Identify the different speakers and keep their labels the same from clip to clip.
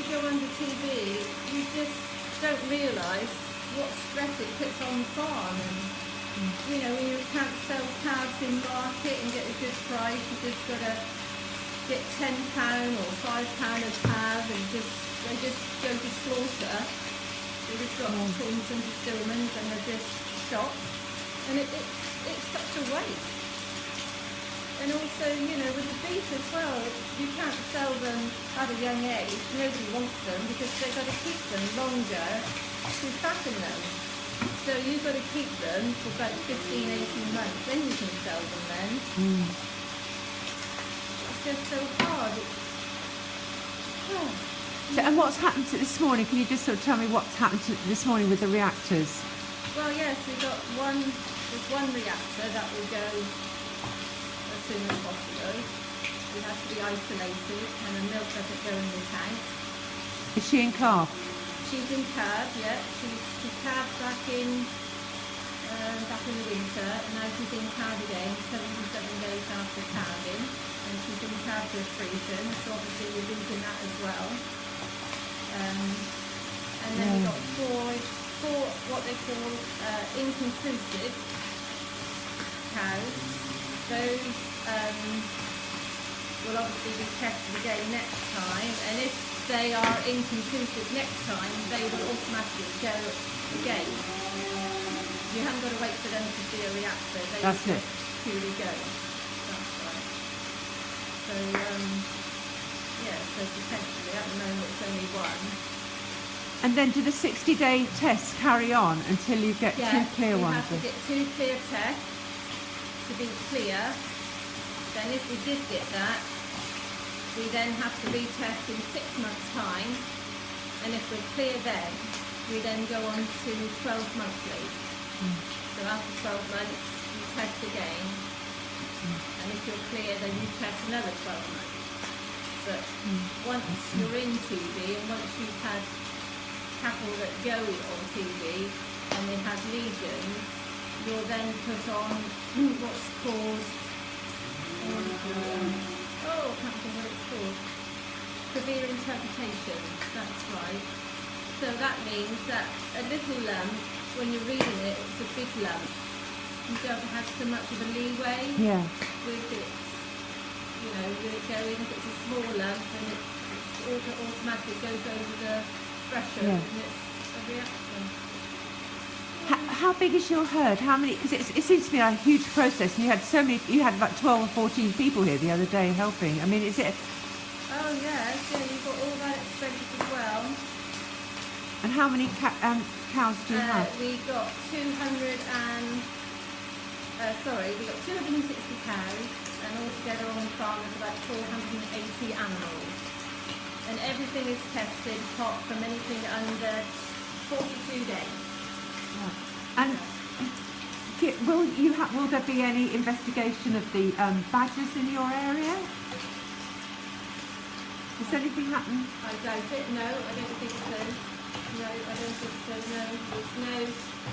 Speaker 1: you go under TB, you just don't realise what stress it puts on the farm. And you know, when you can't sell calves in market and get a good price, you just got to get £10 or £5 a calf, and they just go to slaughter. They just got tins and distillments, and they're just shot, and it's such a waste. And also, you know, with the beef as well, you can't sell them at a young age. Nobody wants them because they've got to keep them longer to fatten them. So you've got to keep them for about 15, 18 months, then you can sell them then. It's just so hard.
Speaker 2: So, and what's happened to this morning? Can you just sort of tell me what's happened this morning with the reactors?
Speaker 1: Well, yes, there's one reactor that will go as soon as possible. It has to be isolated, and the milk doesn't go in the tank.
Speaker 2: Is she in calf?
Speaker 1: She's in calf, yeah. She calved back in the winter, and now she's in calf again, 77 days after calving, and she's in calf freezing, so obviously you're losing that as well. And then we've got four what they call inconclusive cows. Those will obviously be tested again next time, and if they are inconclusive next time, they will automatically go again. You haven't got to wait for them to see a reactor. They
Speaker 2: That's
Speaker 1: will
Speaker 2: it.
Speaker 1: purely go. That's right. So, yeah, so potentially at the moment it's only one.
Speaker 2: And then do the 60-day tests carry on until you get two clear ones?
Speaker 1: Yes, we have to get two clear tests to be clear. Then if we did get that, we then have to retest in 6 months' time, and if we're clear then, we then go on to 12 monthly. So after 12 months, you test again, and if you're clear, then you test another 12 months. But once you're in TB, and once you've had cattle that go on TB, and they have lesions, you're then put on what's called, I can't think what it's called. Severe interpretation, that's right. So that means that a little lump, when you're reading it, it's a big lump. You don't have so much of a leeway with it, you know, with it going. If it's a small lump, then it automatically goes over the threshold, and it's a reaction.
Speaker 2: How big is your herd? How many? Because it seems to be a huge process, and you had so many. You had like 12 or 14 people here the other day helping. I mean, is it?
Speaker 1: Oh yes, yeah. You've got all that expense as well.
Speaker 2: And how many cows do you have?
Speaker 1: We got 260 cows, and altogether on the farm there's about 480 animals. And everything is tested apart from anything under 42 days.
Speaker 2: And will there be any investigation of the badgers in your area? Does anything happen?
Speaker 1: I doubt it. No, I don't think so. No, I don't think so. No,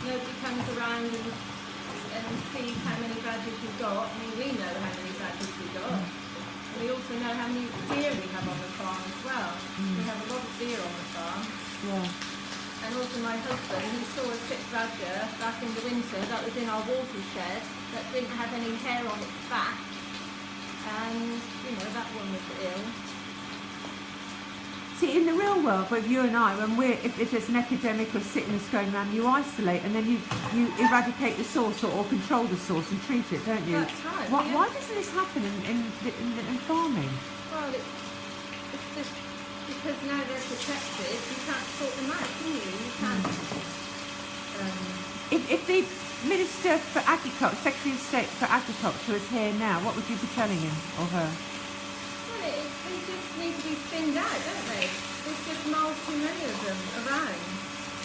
Speaker 1: nobody comes around and sees how many badgers we've got. I mean, we know how many badgers we've got. And we also know how many deer we have on the farm as well. We have a lot of deer on the farm.
Speaker 2: Yeah.
Speaker 1: And also my husband, he saw a sick badger back in the winter that was in our watershed that didn't have any hair on its back. And, you know, that one was ill.
Speaker 2: See, in the real world, with you and I, if there's an epidemic of sickness going around, you isolate and then you eradicate the source or control the source and treat it, don't you?
Speaker 1: That's right.
Speaker 2: Why doesn't this happen in farming?
Speaker 1: Well, it's just because now they're protected, you can't sort them out, can you? You can't.
Speaker 2: If the Minister for Agriculture, Secretary of State for Agriculture is here now, what would you be telling him or her?
Speaker 1: Well, they just need to be thinned out, don't they? There's just miles too many of them around.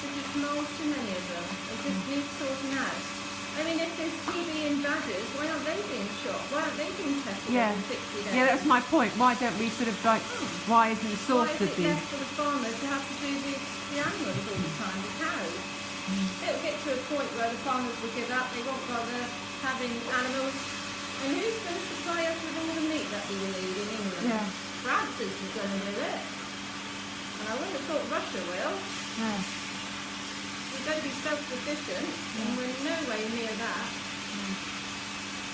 Speaker 1: There's just miles too many of them. They just need sorting out. I mean, if there's TB in badgers, why aren't they being shot? Why aren't they being tested every 60 days?
Speaker 2: Yeah, that's my point. Why don't we sort of like, why isn't the source of the...
Speaker 1: Why is it left for the farmers to have to do the animals all the time, the cows? It'll get to a point where the farmers will give up, they won't bother having animals. And who's going to supply us with all the meat that we will eat in England?
Speaker 2: Yeah.
Speaker 1: France is going to do it. And I wouldn't have thought Russia will.
Speaker 2: Yeah.
Speaker 1: We've got to be self-sufficient, and we're no way near that.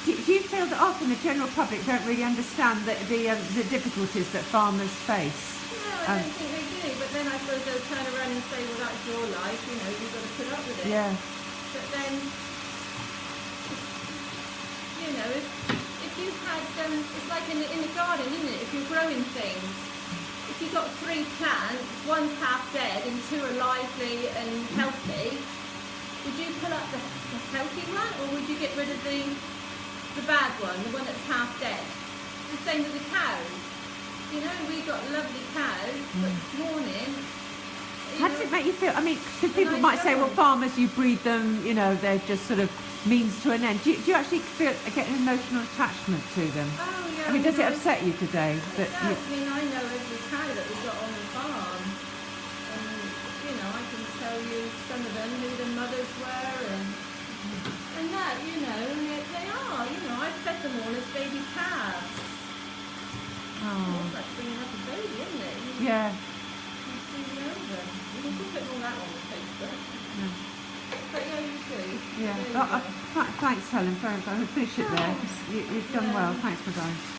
Speaker 2: Do you feel that often the general public don't really understand the difficulties that farmers face?
Speaker 1: No, I don't think they do. But then I suppose they'll turn around and say, well, that's your life, you know, you've got to put up with it.
Speaker 2: Yeah.
Speaker 1: But then, you know, if you had, it's like in the garden, isn't it? If you're growing things, if you've got 3 plants, one's half dead and 2 are lively and healthy, would you pull up the healthy one, or would you get rid of the bad one, the one that's half dead? The same with the cows. You know, we got lovely cows, but this morning...
Speaker 2: How does it make you feel? I mean, because people might say, well, farmers, you breed them, you know, they're just sort of means to an end. Do you actually get an emotional attachment to them?
Speaker 1: Oh, yeah.
Speaker 2: I mean, does it upset you today?
Speaker 1: It does. I mean, I know every cow that we've got on the farm. And, you know, I can tell you some of them, who the mothers were, and that, you know, they are, you know, I've fed them all as baby calves.
Speaker 2: Oh.
Speaker 1: It's like bringing up a baby, isn't it?
Speaker 2: Yeah.
Speaker 1: You can put all that on the Facebook.
Speaker 2: Yeah.
Speaker 1: But yeah, you do.
Speaker 2: Yeah. Well, thanks, Helen. Very much. I'll finish it there. You've done well. Thanks for going.